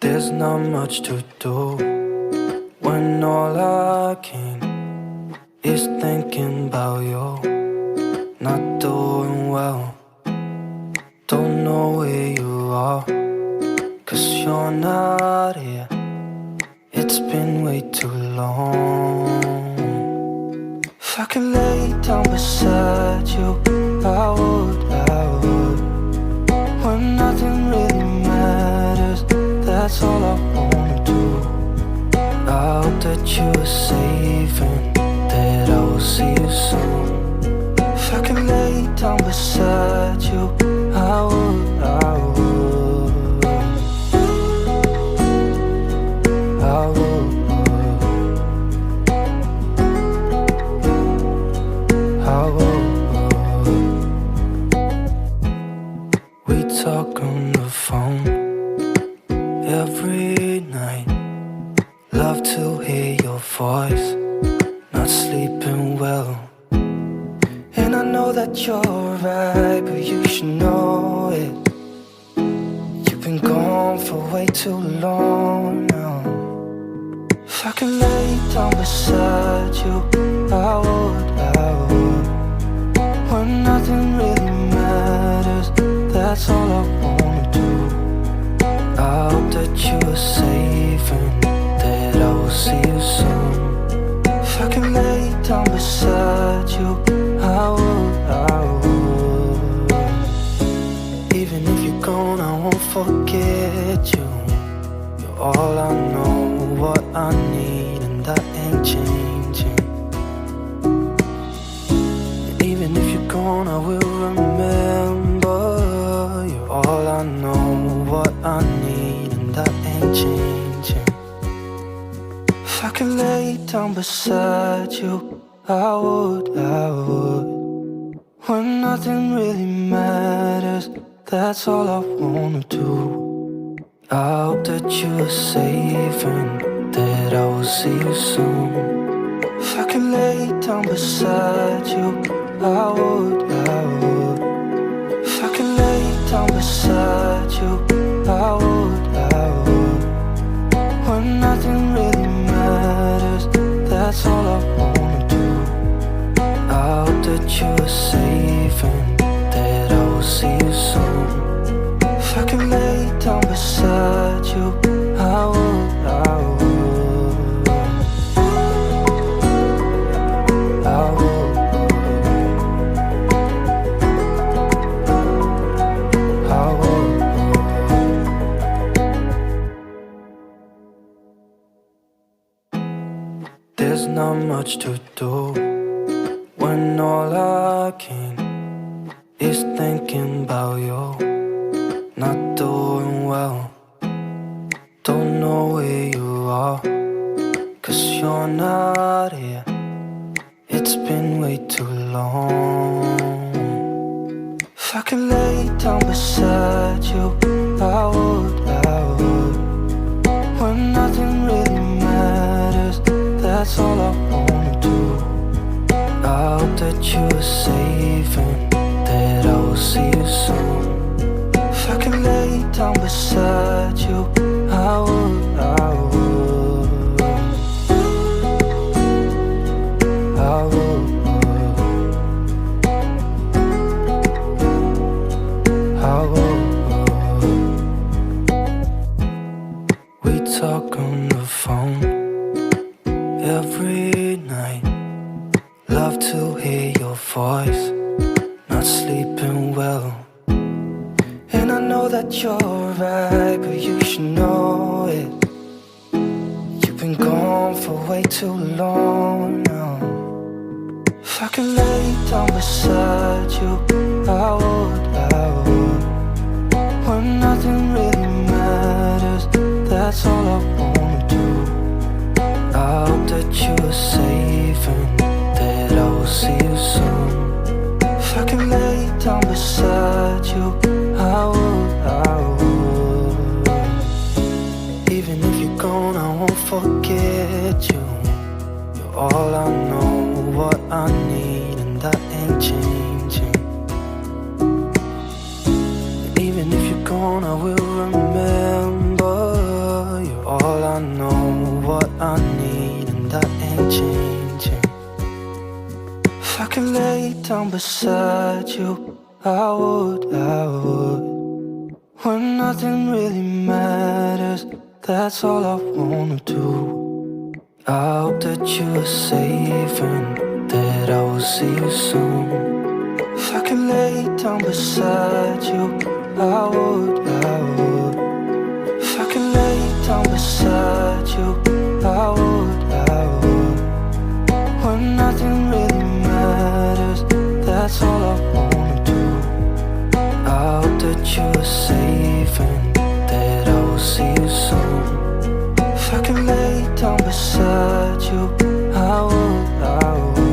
There's not much to do when all I can is thinking about you. Not doing well, don't know where you are, 'cause you're not here. It's been way too long. If I could lay down beside you, I would. When nothing really matters, that's all I wanna do. I hope that you are safe and that I will see you soon. If I could lay down beside you, I would. We talk on the phone every night. Love to hear your voice. Not sleeping well, and I know that you're right, but you should know it. You've been gone for way too long now. If I could lay down beside you, I would. When nothing really matters, that's all I wanna do. I hope that you are safe and that I will see you soon. If I can lay down beside you, I would. Even if you're gone, I won't forget you. You're all I know, what I need, and that ain't changing. And even if you're gone, I will remember. You're all I know, what I need, and that ain't changing. If I could lay down beside you, I would. When nothing really matters, that's all I wanna do. I hope that you are safe and that I will see you soon. If I could lay down beside you, I would. If I could lay down beside you, I would. When nothing really matters, that's all I wanna do. I hope that you are safe and that I will see you soon. If I could lay down beside you, I would. There's not much to do when all I can is thinking about you. Not doing well, don't know where you are, 'cause you're not here. It's been way too long. If I could lay down beside you, I would. When nothing really matters, that's all I wanna do. I hope that you are safe and that I will see you soon. If I could lay down beside you, I would. We talk on the phone every night. Love to hear your voice. Not sleeping well, and I know that you're right, but you should know it. You've been gone for way too long now. If I could lay down beside you, I would. When nothing really matters, that's all I wanna do. I hope that you are safe and that I will see you soon. If I can lay down beside you, I would. Even if you're gone, I won't forget you. You're all I know, what I need, and that ain't changing. And even if you're gone, I will remember. down beside you, I would. When nothing really matters, that's all I wanna do. I hope that you are safe and that I will see you soon. If I could lay down beside you, I would. If I could lay down beside you, I would. When nothing really matters, that's all I wanna do. I hope that you are safe and that I will see you soon. If I could lay down beside you, I would. I would.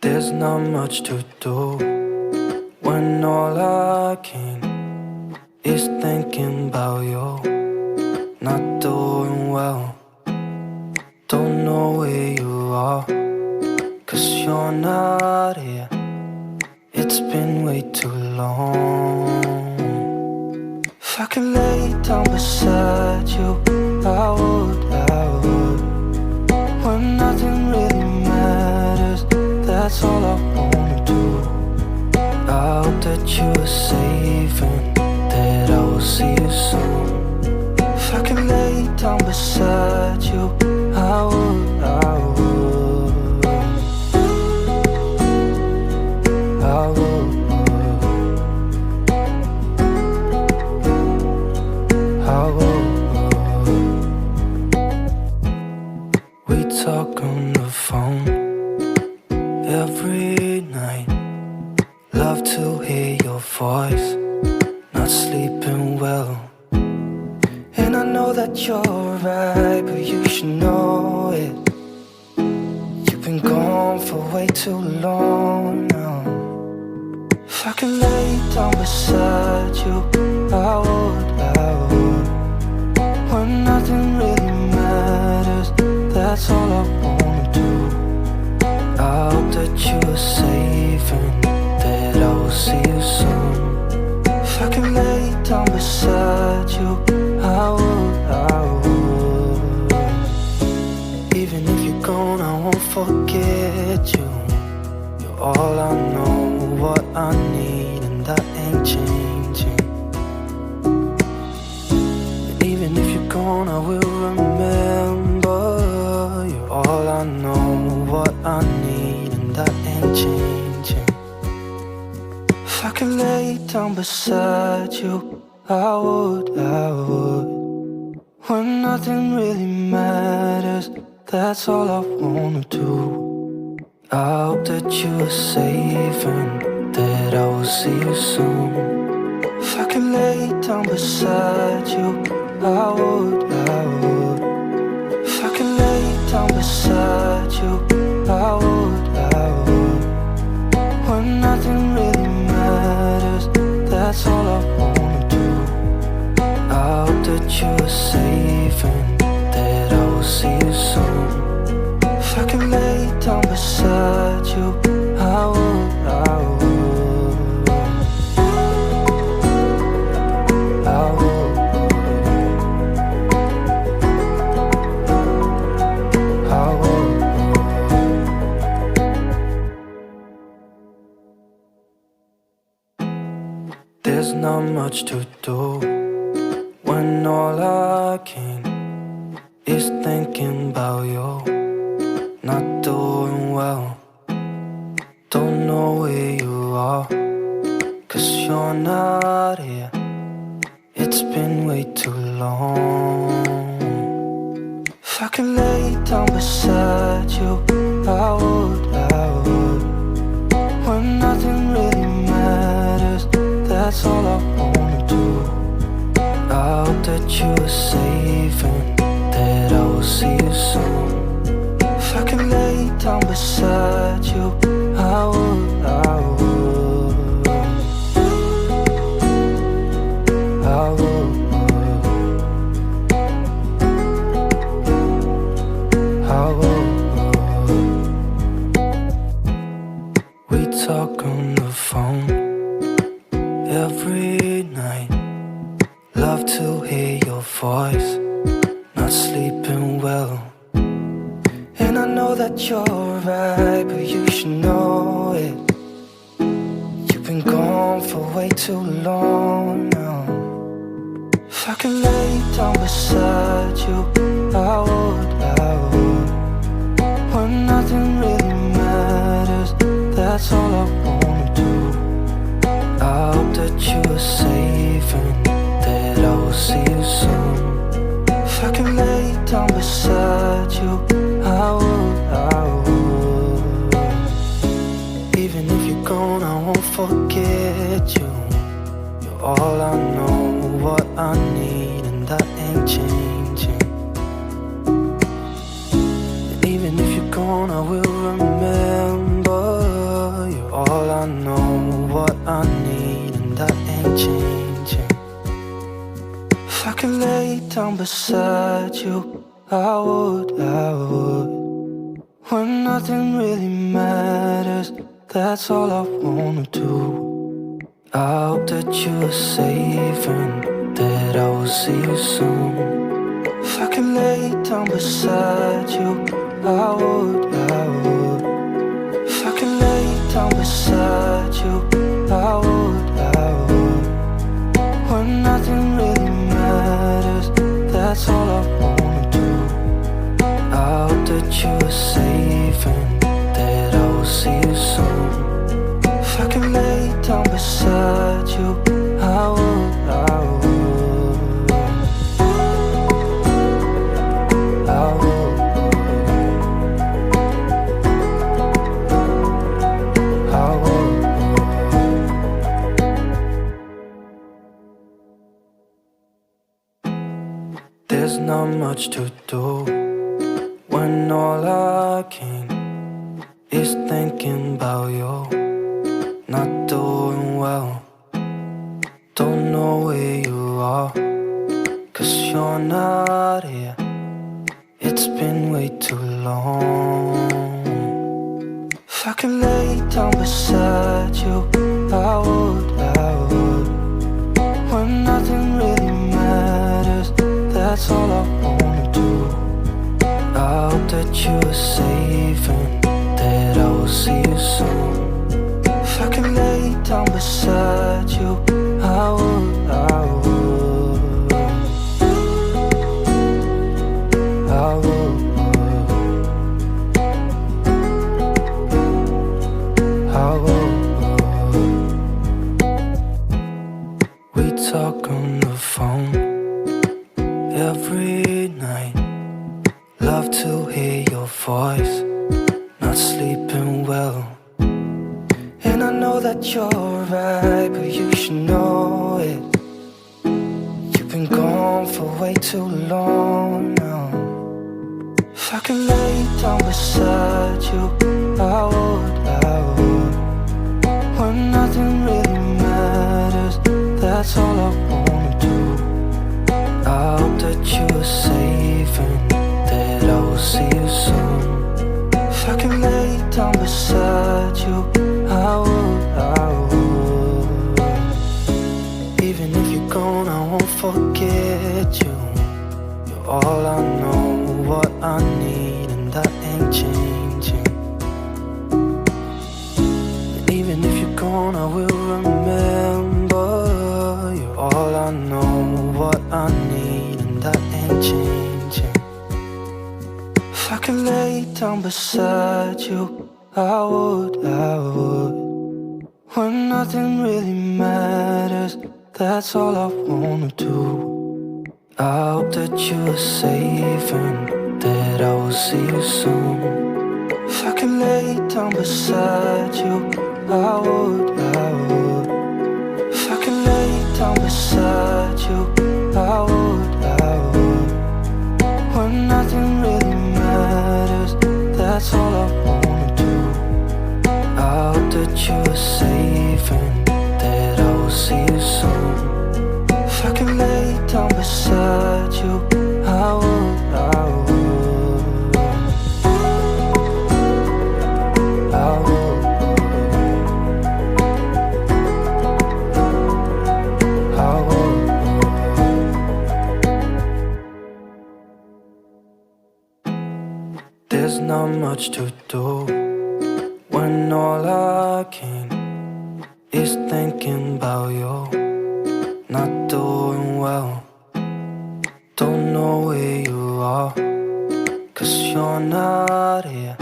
There's not much to do when all I can is thinking about you. Not doing well, don't know where you are, 'cause you're not here. It's been way too long. If I could lay down beside you, I would. When nothing really matters, that's all I wanna do. I hope that you are safe and that I will see you soon. If I could lay down beside you, I would. I would. I would. I would. We talk on the phone every night. Love to hear your voice, not sleeping well. And I know that you're right, but you should know it. You've been gone for way too long now. If I could lay down beside you, I would. When nothing really matters, that's all I wanna do. I hope that you are safe and that I will see you soon. If I could lay down beside you, I would. I would. Even if you're gone, I won't forget you. You're all I know, what I need, and that ain't changing. And even if you're gone, I will remember. You're all I know, what I need, and that ain't changing. If I could lay down beside you, I would. I would. When nothing really matters, that's all I wanna do. I hope that you are safe and that I will see you soon. If I could lay down beside you, I would. I would. If I could lay down beside you, I would. I would. When nothing really matters, that's all I wanna do. I hope that you are safe and that I will see you soon. If I could lay down beside you, I would. I would. I would. I would. There's not much to do when all I can is thinking about you. Not doing well, don't know where you are, 'cause you're not here. It's been way too long. If I could lay down beside you, I would. I would. When nothing really matters, that's all I wanna do. I hope that you are safe and that I will see you soon. If I could lay down beside you, I would. I would. I would. I would. night. Love to hear your voice, not sleeping well. And I know that you're right, but you should know it. You've been gone for way too long now. If I could lay down beside you, I would. When nothing really matters, that's all I wanna do. I hope that you are safe and that I will see you soon. If I could lay down beside you, I would. Even if you're gone, I won't forget you. You're all I know, what I need, and that ain't changing. And even if you're gone, I will remember. You're all I know, what I need, and that ain't changing. If I could lay down beside you, I would. When nothing really matters, that's all I wanna do. I hope that you are safe and that I will see you soon. If I could lay down beside you, I would. If I could lay down beside you, I would. When nothing really matters, that's all I wanna do. I hope that you are safe and that I will see you soon. If I could lay down beside you, I would. There's not much to do when all I can is thinking about you. Not doing well, don't know where you are, 'cause you're not here. It's been way too long. If I could lay down beside you, I would. When nothing really matters, that's all I wanna do. I hope that you are safe and that I will see you soon. If I could lay down beside you, I would. We talk on the phone every night. Love to hear your voice, not sleeping well. And I know that you're right, but you should know it. You've been gone for way too long now. If I could lay down beside you, I would. When nothing really matters, that's all I wanna do. I hope that you are safe and that I will see you soon. If I could lay down beside you, I would. Even if you're gone, I won't forget you. You're all I know, what I need, and that ain't changing. And even if you're gone, I will remember. You're all I know, what I need, and that ain't changing. If I could lay down beside you, I would. When nothing really matters, that's all I wanna do. I hope that you are safe and that I will see you soon. If I could lay down beside you, I would. If I could lay down beside you, I would. When nothing really matters, that's all I wanna do. I hope that you are safe and that I will see you soon. If I could lay down beside you, I would. I there's not much to do when all I can is thinking about you. Not doing well, don't know where you are, 'cause you're not here.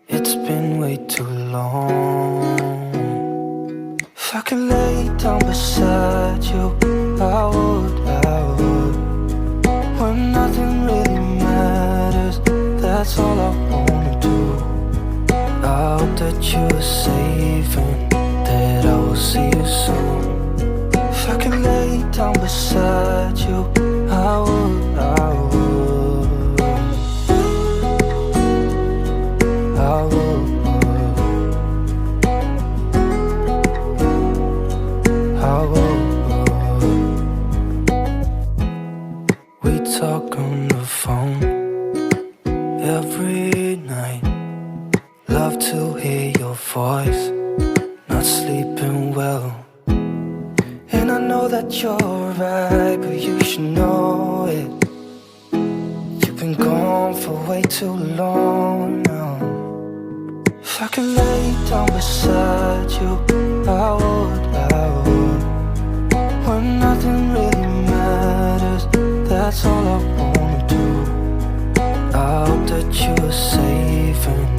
It's been way too long. If I could lay down beside you, I would. When nothing really matters, that's all I wanna do. I hope that you are safe and that I will see you soon. If I could lay down beside you, I would. I would. We talk on the phone every night. Love to hear your voice. Not sleeping well, and I know that you're right, but you should know it. You've been gone for way too long now. If I could lay down beside you, I would. When nothing really matters, that's all I wanna do. I hope that you are safe and